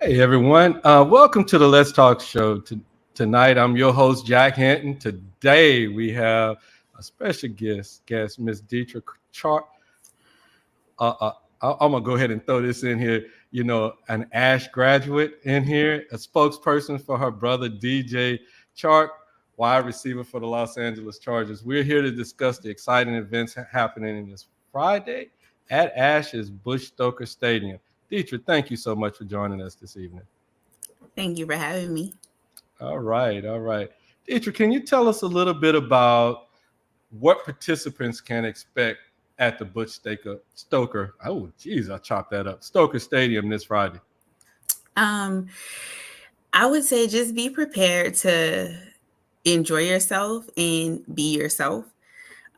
Hey everyone, welcome to the Let's Talk show. Tonight, I'm your host Jack Hinton. Today we have a special guest Miss Detra Chark. I'm gonna go ahead and throw this in here. An Ash graduate in here, a spokesperson for her brother DJ Chark, wide receiver for the Los Angeles Chargers. We're here to discuss the exciting events happening this Friday at Ash's Bush Stoker Stadium. Detra, thank you so much for joining us this evening. Thank you for having me. All right, all right. Detra, can you tell us a little bit about what participants can expect at the Stoker? Oh, geez, I chopped that up. Stoker Stadium this Friday. Um, I would say just be prepared to enjoy yourself and be yourself.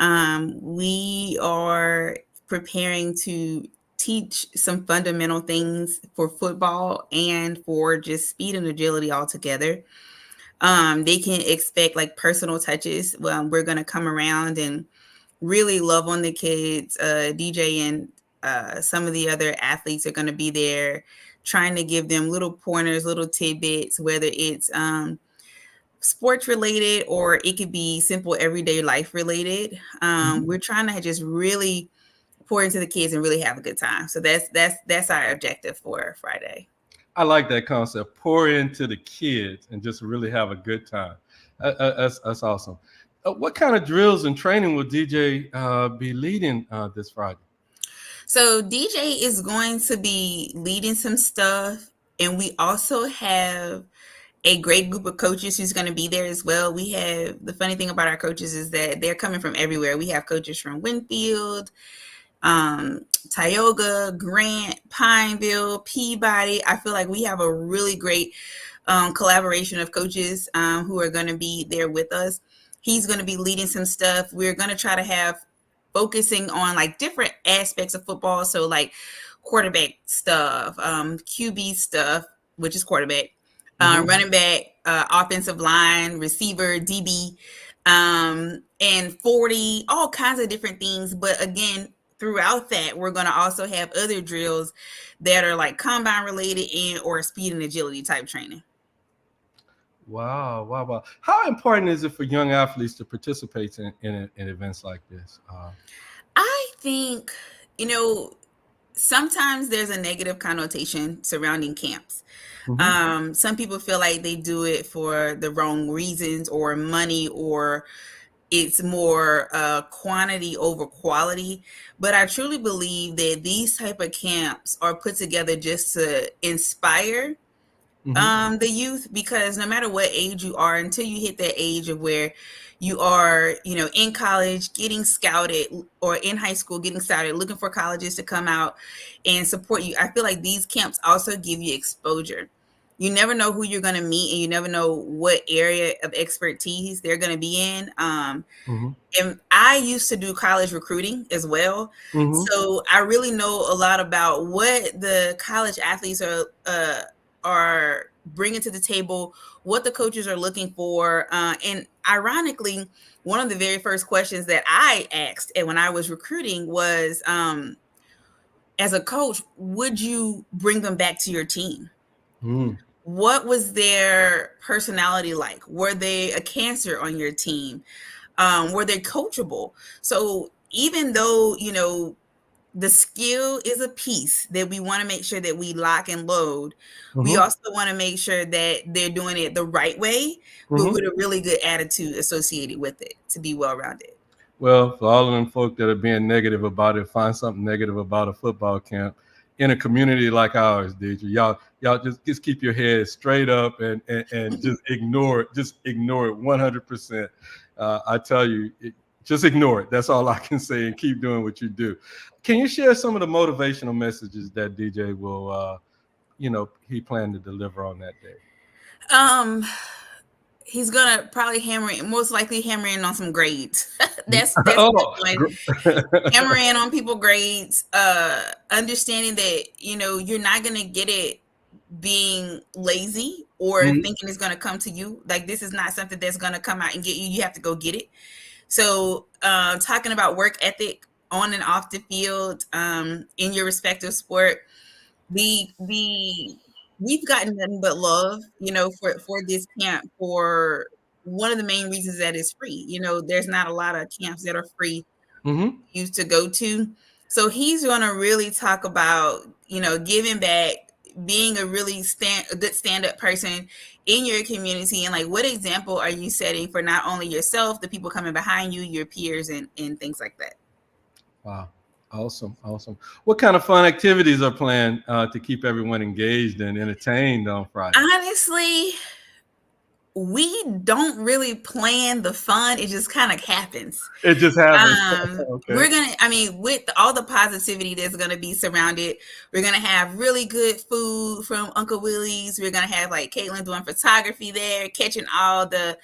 We are preparing to teach some fundamental things for football and for just speed and agility altogether. They can expect like personal touches. We're going to come around and really love on the kids. DJ and some of the other athletes are going to be there trying to give them little pointers, little tidbits, whether it's sports related or it could be simple everyday life related. We're trying to just really pour into the kids and really have a good time. So that's our objective for Friday. I like that concept. Pour into the kids and just really have a good time. That's awesome. What kind of drills and training will DJ be leading this Friday? So DJ is going to be leading some stuff, and we also have a great group of coaches who's going to be there as well. We have, the funny thing about our coaches is that they're coming from everywhere. We have coaches from Winfield, Tioga, Grant, Pineville, Peabody. I feel like we have a really great collaboration of coaches who are going to be there with us. He's going to be leading some stuff. We're going to try to have focusing on like different aspects of football. So like quarterback stuff, QB stuff, which is quarterback, running back, offensive line, receiver, DB, and 40, all kinds of different things. But again, throughout that, we're going to also have other drills that are like combine related and or speed and agility type training. Wow. How important is it for young athletes to participate in events like this? I think, sometimes there's a negative connotation surrounding camps. Some people feel like they do it for the wrong reasons or money, or it's more quantity over quality. But I truly believe that these type of camps are put together just to inspire the youth, because no matter what age you are, until you hit that age of where you are, in college getting scouted, or in high school getting scouted, looking for colleges to come out and support you, I feel like these camps also give you exposure. You never know who you're going to meet, and you never know what area of expertise they're going to be in. And I used to do college recruiting as well. So I really know a lot about what the college athletes are bringing to the table, what the coaches are looking for. And ironically, one of the very first questions that I asked when I was recruiting was, as a coach, would you bring them back to your team? What was their personality like? Were they a cancer on your team? Were they coachable? So even though, the skill is a piece that we want to make sure that we lock and load, we also want to make sure that they're doing it the right way, but with a really good attitude associated with it to be well-rounded. Well, for all of them folk that are being negative about it, find something negative about a football camp in a community like ours, Deidre. Y'all just keep your head straight up and just ignore it. Just ignore it 100%. I tell you, just ignore it. That's all I can say, and keep doing what you do. Can you share some of the motivational messages that DJ will, he planned to deliver on that day? He's gonna probably most likely hammer in on some grades. that's one. Hammer in on people grades. Understanding that you're not gonna get it being lazy or thinking it's gonna come to you. Like, this is not something that's gonna come out and get you. You have to go get it. So talking about work ethic on and off the field, in your respective sport, the we've gotten nothing but love, for this camp. For one of the main reasons that it's free. There's not a lot of camps that are free Mm-hmm. used to go to. So he's going to really talk about, giving back, being a good stand-up person in your community, and like, what example are you setting for not only yourself, the people coming behind you, your peers, and things like that. Wow. Awesome. Awesome. What kind of fun activities are planned to keep everyone engaged and entertained on Friday? Honestly, we don't really plan the fun. It just kind of happens. It just happens. Okay. We're gonna, with all the positivity that's gonna be surrounded, we're gonna have really good food from Uncle Willie's. We're gonna have like Caitlin doing photography there, catching all the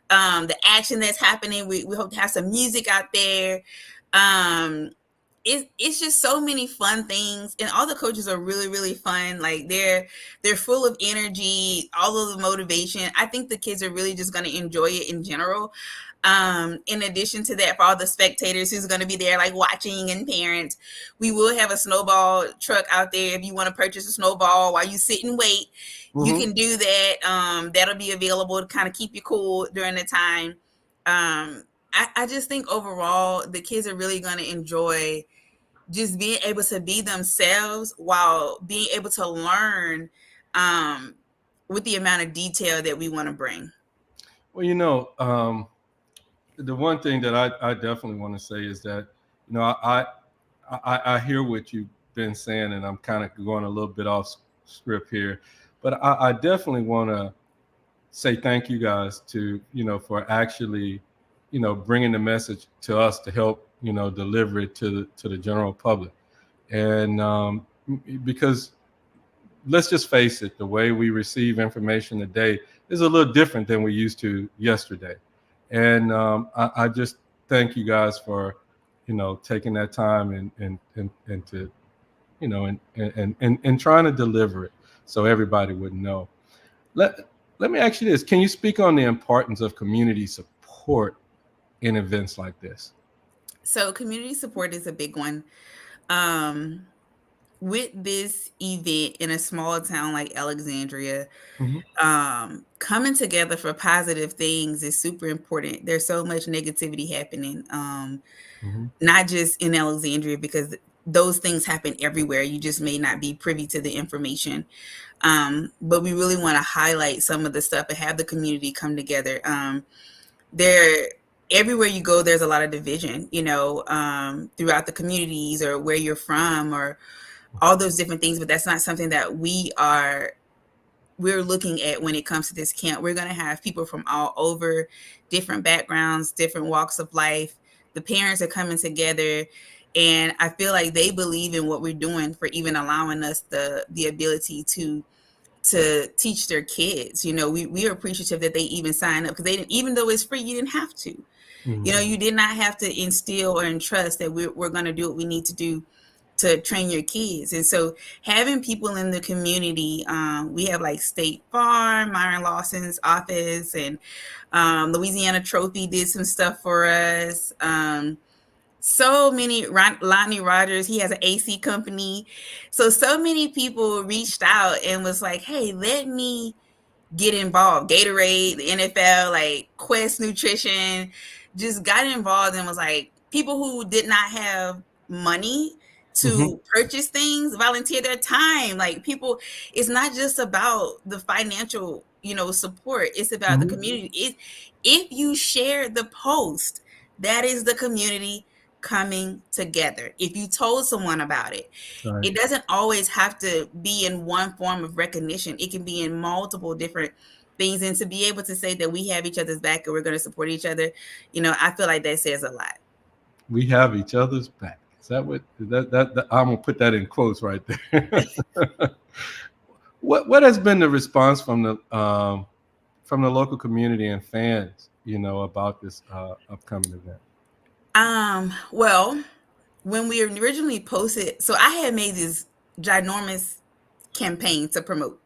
action that's happening. We hope to have some music out there. It's just so many fun things, and all the coaches are really, really fun. Like, they're full of energy, all of the motivation. I think the kids are really just going to enjoy it in general. In addition to that, for all the spectators who's going to be there, like watching, and parents, we will have a snowball truck out there. If you want to purchase a snowball while you sit and wait, you can do that. That'll be available to kind of keep you cool during the time. I just think overall the kids are really going to enjoy just being able to be themselves while being able to learn with the amount of detail that we want to bring. Well, the one thing that I definitely want to say is that, I hear what you've been saying, and I'm kind of going a little bit off script here, but I definitely want to say thank you guys for actually, bringing the message to us to help, deliver it to the general public. And because let's just face it, the way we receive information today is a little different than we used to yesterday. And I just thank you guys for, taking that time and to, and trying to deliver it so everybody would know. Let me ask you this: can you speak on the importance of community support in events like this? So community support is a big one. Um, with this event in a small town like Alexandria, Mm-hmm. coming together for positive things is super important. There's so much negativity happening, Mm-hmm. not just in Alexandria, because those things happen everywhere. You just may not be privy to the information. But we really want to highlight some of the stuff and have the community come together. There, everywhere you go, there's a lot of division, throughout the communities or where you're from or all those different things. But that's not something that we're looking at when it comes to this camp. We're going to have people from all over, different backgrounds, different walks of life. The parents are coming together, and I feel like they believe in what we're doing for even allowing us the ability to teach their kids. We are appreciative that they even sign up, because they didn't, even though it's free, you didn't have to. Mm-hmm. You did not have to instill or entrust that we're going to do what we need to do to train your kids. And so having people in the community, we have like State Farm, Myron Lawson's office, and Louisiana Trophy did some stuff for us. So many, Lonnie Rogers, he has an AC company. So many people reached out and was like, hey, let me get involved. Gatorade, the NFL, like Quest Nutrition, just got involved and was like, people who did not have money Mm-hmm. to purchase things volunteer their time. Like, people, it's not just about the financial, support. It's about the Mm-hmm. community. If you share the post, that is the community coming together. If you told someone about it, Right. it doesn't always have to be in one form of recognition. It can be in multiple different things. And to be able to say that we have each other's back and we're going to support each other, I feel like that says a lot. We have each other's back. Is that what that I'm gonna put that in quotes right there? What has been the response from the local community and fans, about this upcoming event? Well, when we originally posted, so I had made this ginormous campaign to promote.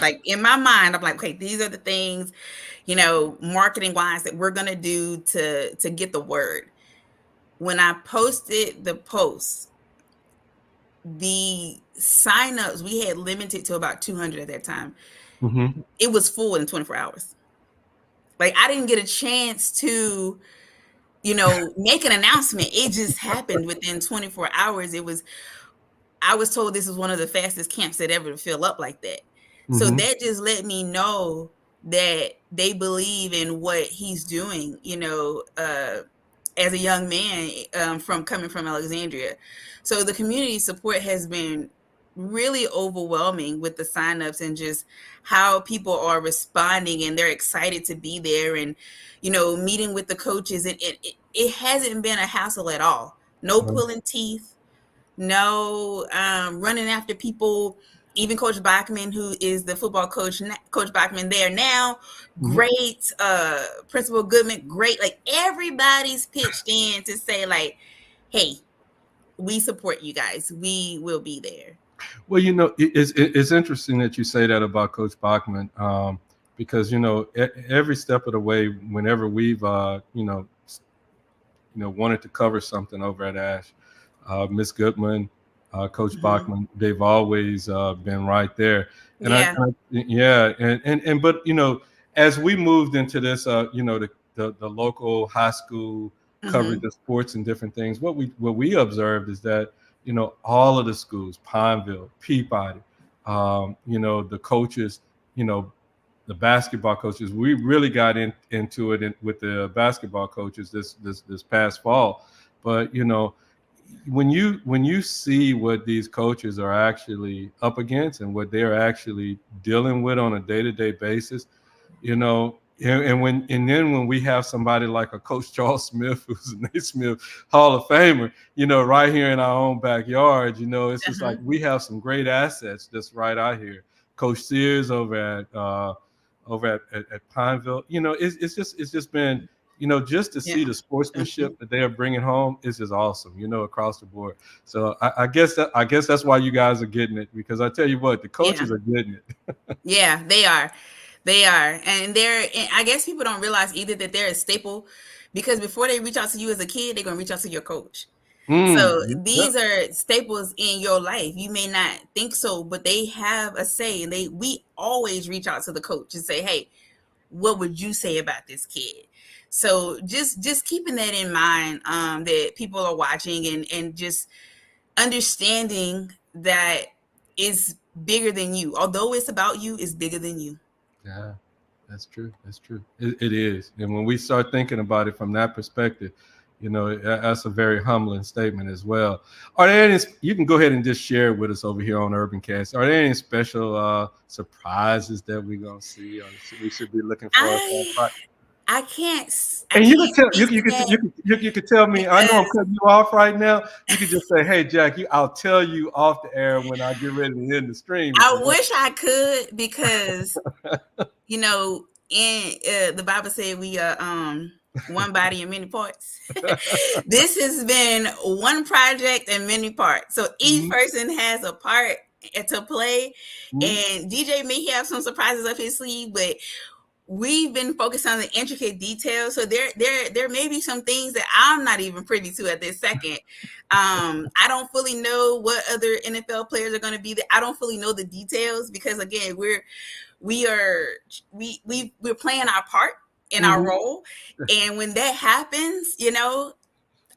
Like, in my mind, I'm like, okay, these are the things, marketing wise, that we're gonna do to get the word. When I posted the post, the signups we had limited to about 200 at that time. Mm-hmm. It was full in 24 hours. Like I didn't get a chance to, make an announcement. It just happened within 24 hours. I was told this was one of the fastest camps that ever to fill up like that. So Mm-hmm. that just let me know that they believe in what he's doing, as a young man, from coming from Alexandria. So the community support has been really overwhelming with the signups and just how people are responding, and they're excited to be there, and meeting with the coaches, and it hasn't been a hassle at all. No pulling teeth, no running after people. Even Coach Bachman, who is the football coach, Coach Bachman there now, Mm-hmm. great. Principal Goodman, great. Like everybody's pitched in to say like, hey, we support you guys. We will be there. Well, it's interesting that you say that about Coach Bachman, because every step of the way, whenever we've wanted to cover something over at Ash, Miss Goodman, Coach Bachman, they've always been right there. And Yeah. yeah, and but as we moved into this, the local high school coverage of sports and different things, what we observed is that all of the schools, Pineville, Peabody, the coaches, the basketball coaches, we really got into it with the basketball coaches this past fall. But when you see what these coaches are actually up against and what they're actually dealing with on a day-to-day basis, and then when we have somebody like a Coach Charles Smith, who's a Naismith Hall of Famer, right here in our own backyard, it's just like we have some great assets just right out here. Coach Sears over at Pineville, it's just been, just to see the sportsmanship that they are bringing home is just awesome, across the board. So I guess that's why you guys are getting it, because I tell you what, the coaches are getting it. Yeah, they are. They are. And I guess people don't realize either that they're a staple, because before they reach out to you as a kid, they're going to reach out to your coach. So these are staples in your life. You may not think so, but they have a say, and we always reach out to the coach and say, hey, what would you say about this kid? So just keeping that in mind, that people are watching, and just understanding that it's bigger than you. Although it's about you, it's bigger than you. Yeah, that's true. That's true. It is. And when we start thinking about it from that perspective, that's a very humbling statement as well. Are there any, you can go ahead and just share with us over here on UrbanCast, are there any special surprises that we're going to see, or we should be looking for? I can't. And you can tell you can tell me. I know I'm cutting you off right now. You could just say, "Hey, Jack, I'll tell you off the air when I get ready to end the stream." I wish I could, because in the Bible said we are one body in many parts. This has been one project and many parts. So each person has a part to play, and DJ may have some surprises up his sleeve, but we've been focused on the intricate details. So there may be some things that I'm not even privy to at this second. I don't fully know what other NFL players are going to be there. I don't fully know the details, because again, we're playing our part in our role. And when that happens,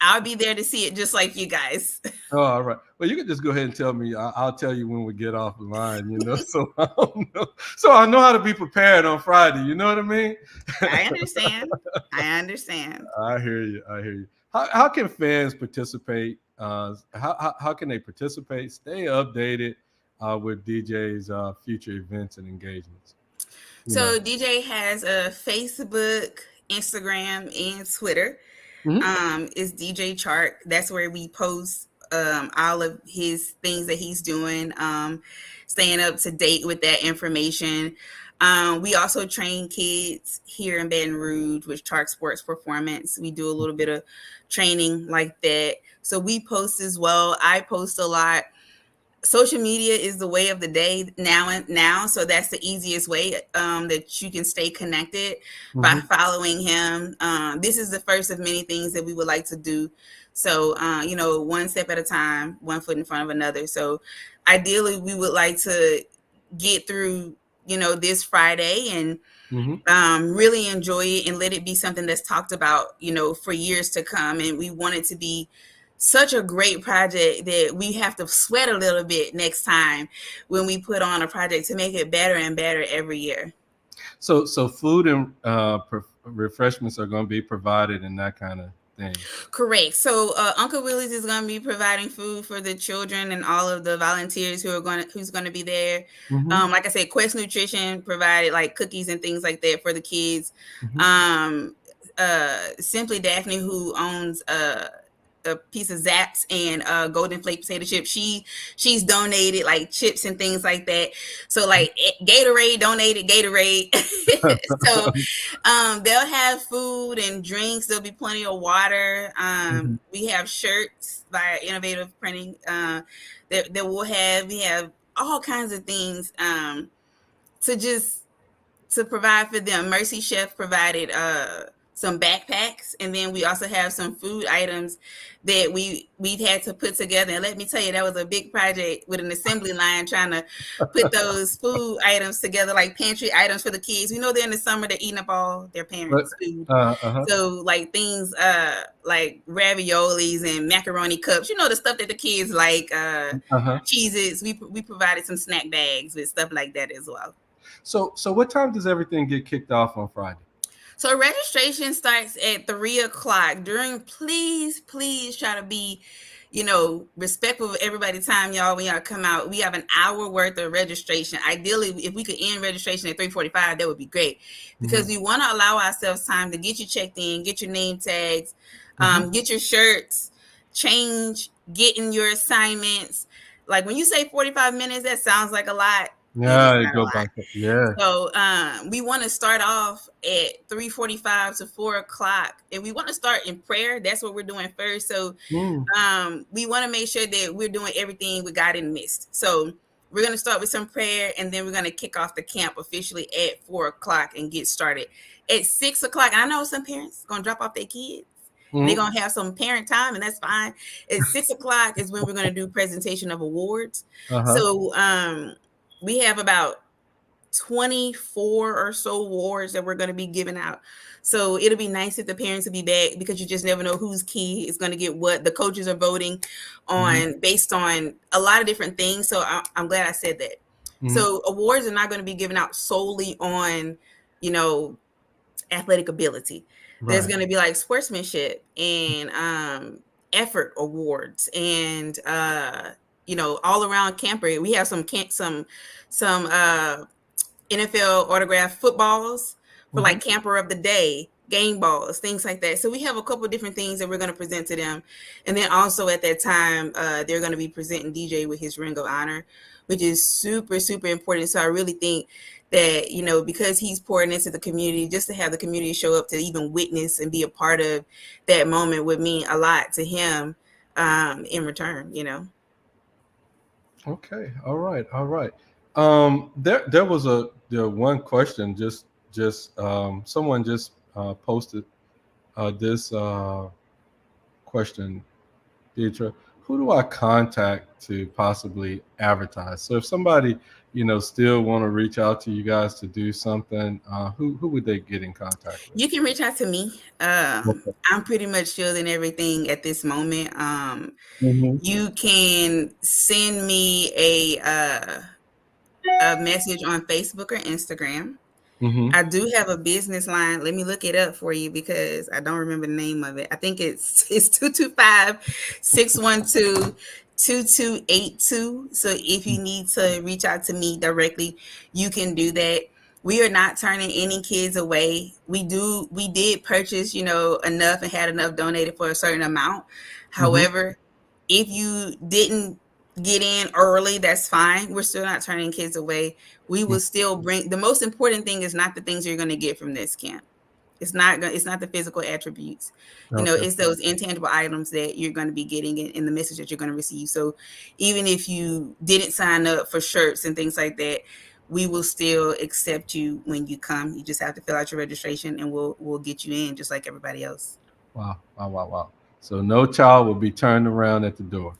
I'll be there to see it, just like you guys. Oh, all right. Well, you can just go ahead and tell me. I'll tell you when we get off the line, so I don't know. So I know how to be prepared on Friday. You know what I mean? I understand. I hear you. How can fans participate? How can they participate? Stay updated with DJ's future events and engagements. So DJ has a Facebook, Instagram, and Twitter. Is DJ Chark. That's where we post all of his things that he's doing, staying up to date with that information. We also train kids here in Baton Rouge with Chark Sports Performance. We do a little bit of training like that. So we post as well. I post a lot. social media is the way of the day now. So that's the easiest way that you can stay connected by following him. This is the first of many things that we would like to do. So, one step at a time, one foot in front of another. So ideally we would like to get through, this Friday and really enjoy it and let it be something that's talked about, for years to come. And we want it to be such a great project that we have to sweat a little bit next time when we put on a project to make it better and better every year. So food and refreshments are going to be provided and that kind of thing. Correct. So Uncle Willie's is going to be providing food for the children and all of the volunteers who's going to be there. Like I said, Quest Nutrition provided like cookies and things like that for the kids. Simply Daphne, who owns a piece of Zaps and Golden Flake potato chips, she's donated like chips and things like that. So like Gatorade donated Gatorade. So they'll have food and drinks. There'll be plenty of water. We have shirts by Innovative Printing that we have all kinds of things to provide for them. Mercy Chef provided some backpacks, and then we also have some food items that we've had to put together. And let me tell you, that was a big project with an assembly line trying to put those food items together, like pantry items for the kids. We know they're in the summer, they're eating up all their parents' food. So like things like raviolis and macaroni cups, the stuff that the kids like, Cheez-Its. We provided some snack bags with stuff like that as well. So what time does everything get kicked off on Friday? So registration starts at 3:00. Please try to be, respectful of everybody's time, y'all. When y'all come out, we have an hour worth of registration. Ideally, if we could end registration at 3:45, that would be great, because we want to allow ourselves time to get you checked in, get your name tags, get your shirts, change, get in your assignments. Like when you say 45 minutes, that sounds like a lot. Yeah, go back. Yeah. So we want to start off at 3:45 to 4:00, and we want to start in prayer. That's what we're doing first. So we want to make sure that we're doing everything with God in the midst. So we're going to start with some prayer, and then we're going to kick off the camp officially at 4:00 and get started at 6:00. I know some parents are going to drop off their kids. They're going to have some parent time, and that's fine. At 6:00 is when we're going to do presentation of awards. So we have about 24 or so awards that we're going to be giving out. So it'll be nice if the parents will be back, because you just never know whose kid is going to get what. The coaches are voting on based on a lot of different things. So I'm glad I said that. So awards are not going to be given out solely on, athletic ability. There's going to be like sportsmanship and effort awards and all around camper. We have some NFL autographed footballs for like camper of the day, game balls, things like that. So we have a couple of different things that we're going to present to them. And then also at that time, they're going to be presenting DJ with his Ring of Honor, which is super, super important. So I really think that, because he's pouring into the community, just to have the community show up to even witness and be a part of that moment would mean a lot to him in return, Okay. All right. There was one question. Just someone just posted this question, Detra. Who do I contact to possibly advertise? So if somebody still want to reach out to you guys to do something, who would they get in contact with? You can reach out to me. I'm pretty much fielding everything at this moment. You can send me a message on Facebook or Instagram. I do have a business line. Let me look it up for you, because I don't remember the name of it. I think it's 225-612-2282. So if you need to reach out to me directly, you can do that. We are not turning any kids away. We did purchase, enough and had enough donated for a certain amount. However, if you didn't get in early, that's fine. We're still not turning kids away. We will still bring, the most important thing is not the things you're going to get from this camp. It's not the physical attributes. Okay. It's those intangible items that you're going to be getting in the message that you're going to receive. So even if you didn't sign up for shirts and things like that, we will still accept you when you come. You just have to fill out your registration, and we'll get you in just like everybody else. Wow. Wow. Wow. Wow. So no child will be turned around at the door.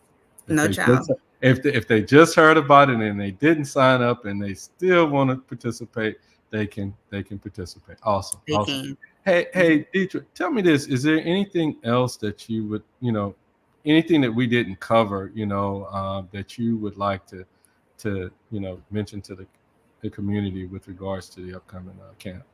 If No they child. just if they just heard about it and they didn't sign up and they still want to participate, they can participate. Awesome. They Awesome. can. Hey, Detra, tell me this: is there anything else that you would, anything that we didn't cover, that you would like to mention to the community with regards to the upcoming camp?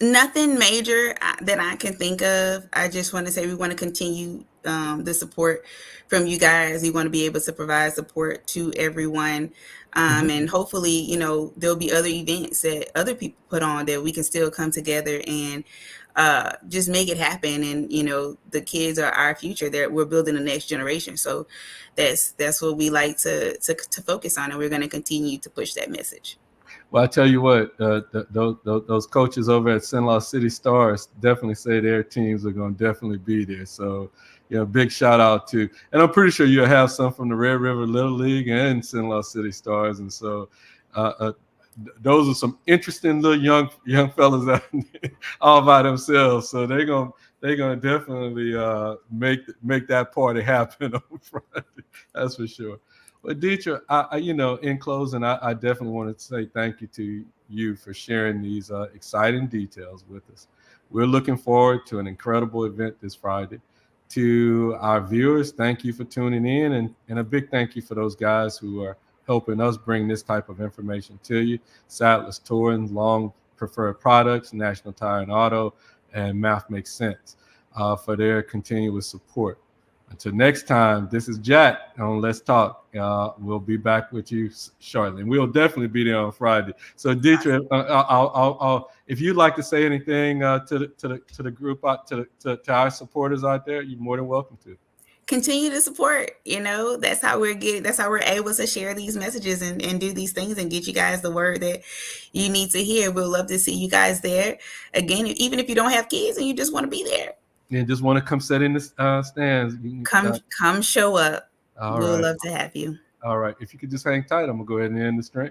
Nothing major that I can think of. I just want to say we want to continue the support from you guys. We want to be able to provide support to everyone. And hopefully, there'll be other events that other people put on that we can still come together and just make it happen. And, the kids are our future. We're building the next generation. So that's what we like to focus on. And we're going to continue to push that message. Well, I tell you what, those coaches over at St. City Stars definitely say their teams are going to definitely be there. So, big shout out to, and I'm pretty sure you'll have some from the Red River Little League and St. City Stars. And so, those are some interesting little young fellas out there, all by themselves. So they're gonna definitely make that party happen on Friday. That's for sure. Well, Detra, I in closing, I definitely want to say thank you to you for sharing these exciting details with us. We're looking forward to an incredible event this Friday. To our viewers, thank you for tuning in, and a big thank you for those guys who are helping us bring this type of information to you. Sadler's Touring, Long Preferred Products, National Tire and Auto, and Math Makes Sense for their continuous support. Until next time, this is Jack on Let's Talk. We'll be back with you shortly, and we'll definitely be there on Friday. So, Detra, if you'd like to say anything to the group, to our supporters out there, you're more than welcome to. Continue to support. That's how we're able to share these messages and do these things and get you guys the word that you need to hear. We'll love to see you guys there. Again, even if you don't have kids and you just want to be there. And just want to come sit in the stands. Come show up. All we'll right. love to have you. All right. If you could just hang tight, I'm going to go ahead and end the stream.